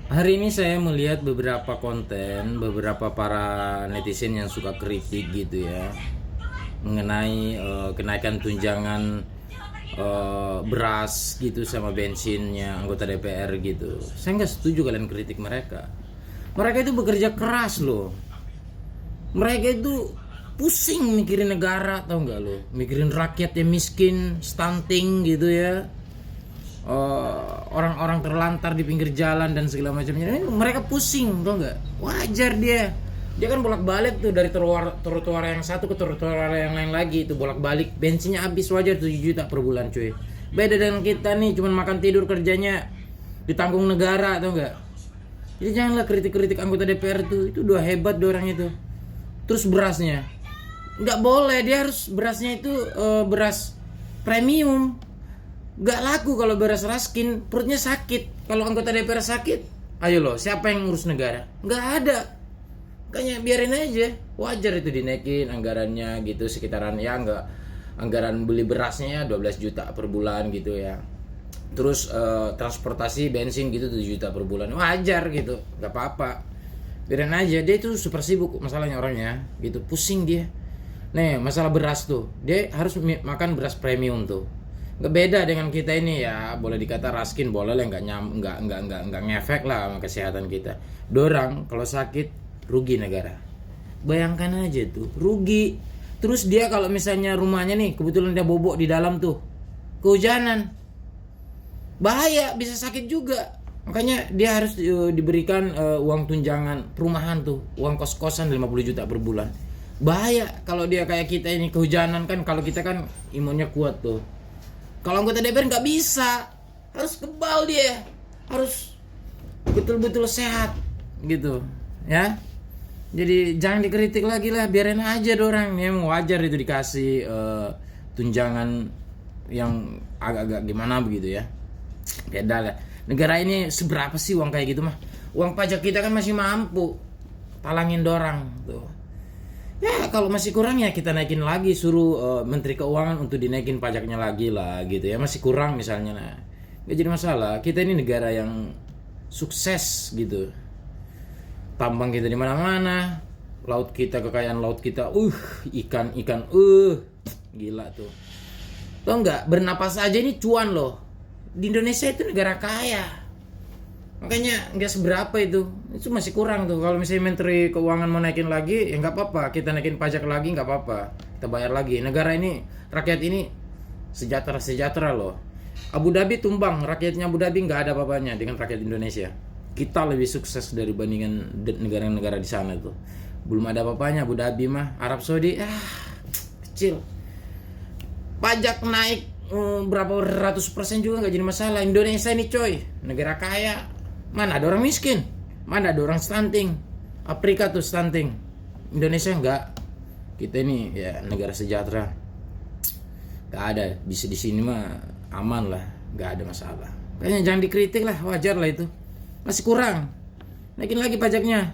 Hari ini saya melihat beberapa konten, beberapa para netizen yang suka kritik gitu ya, mengenai kenaikan tunjangan beras gitu sama bensinnya anggota DPR gitu. Saya nggak setuju kalian kritik mereka. Mereka itu bekerja keras loh. Mereka itu pusing mikirin negara, tau nggak lo? Mikirin rakyat yang miskin, stunting gitu ya. Orang-orang terlantar di pinggir jalan dan segala macamnya. Ini mereka pusing, tau nggak? Wajar dia kan bolak-balik tuh dari trotoar yang satu ke trotoar yang lain lagi, itu bolak-balik, bensinnya habis, wajar 7 juta per bulan cuy. Beda dengan kita nih, cuman makan tidur kerjanya ditanggung negara, tau nggak? Jadi janganlah kritik-kritik anggota DPR itu udah hebat dua orang itu. Terus berasnya nggak boleh, dia harus berasnya itu beras premium. Gak laku kalau beras raskin, perutnya sakit. Kalau anggota DPR sakit, ayo loh, siapa yang ngurus negara? Gak ada. Kayaknya biarin aja, wajar itu dinaikin anggarannya gitu, sekitaran ya nggak, anggaran beli berasnya ya 12 juta per bulan gitu ya. Terus transportasi bensin gitu 7 juta per bulan, wajar gitu, nggak apa-apa. Biarin aja, dia itu super sibuk masalahnya orangnya gitu, pusing dia. Nih masalah beras tuh, dia harus makan beras premium tuh. Nggak beda dengan kita ini ya, boleh dikata raskin boleh lah, nggak ngefek lah sama kesehatan kita. Dorang kalau sakit rugi negara. Bayangkan aja tuh, rugi. Terus dia kalau misalnya rumahnya nih kebetulan dia bobok di dalam tuh, kehujanan, bahaya, bisa sakit juga. Makanya dia harus diberikan uang tunjangan perumahan tuh, uang kos-kosan 50 juta per bulan. Bahaya kalau dia kayak kita ini kehujanan kan, kalau kita kan imunnya kuat tuh. Kalau anggota DPR nggak bisa, harus kebal dia, harus betul-betul sehat gitu ya. Jadi jangan dikritik lagi lah, biarin aja dorang. Memang wajar itu dikasih tunjangan yang agak-agak gimana begitu ya. Beda lah. Negara ini seberapa sih uang kayak gitu mah? Uang pajak kita kan masih mampu talangin dorang tuh. Ya kalau masih kurang ya kita naikin lagi, suruh Menteri Keuangan untuk dinaikin pajaknya lagi lah gitu ya. Masih kurang misalnya, nah gak jadi masalah. Kita ini negara yang sukses gitu. Tambang kita di mana-mana, laut kita, kekayaan laut kita, ikan gila tuh. Tau nggak, bernapas aja ini cuan loh. Di Indonesia itu negara kaya. Makanya nggak seberapa itu masih kurang tuh. Kalau misalnya Menteri Keuangan mau naikin lagi, ya nggak apa-apa, kita naikin pajak lagi nggak apa-apa, kita bayar lagi. Negara ini, rakyat ini sejahtera loh. Abu Dhabi tumbang, rakyatnya Abu Dhabi nggak ada apa-apanya dengan rakyat Indonesia. Kita lebih sukses dari bandingan negara-negara di sana tuh. Belum ada apa-apanya Abu Dhabi mah. Arab Saudi kecil. Pajak naik berapa ratus persen juga nggak jadi masalah. Indonesia ini coy, negara kaya. Mana ada orang miskin, mana ada orang stunting. Afrika tuh stunting, Indonesia enggak. Kita ini ya negara sejahtera, nggak ada. Bisa di sini mah aman lah, nggak ada masalah. Kayaknya jangan dikritik lah, wajar lah itu. Masih kurang, naikin lagi pajaknya.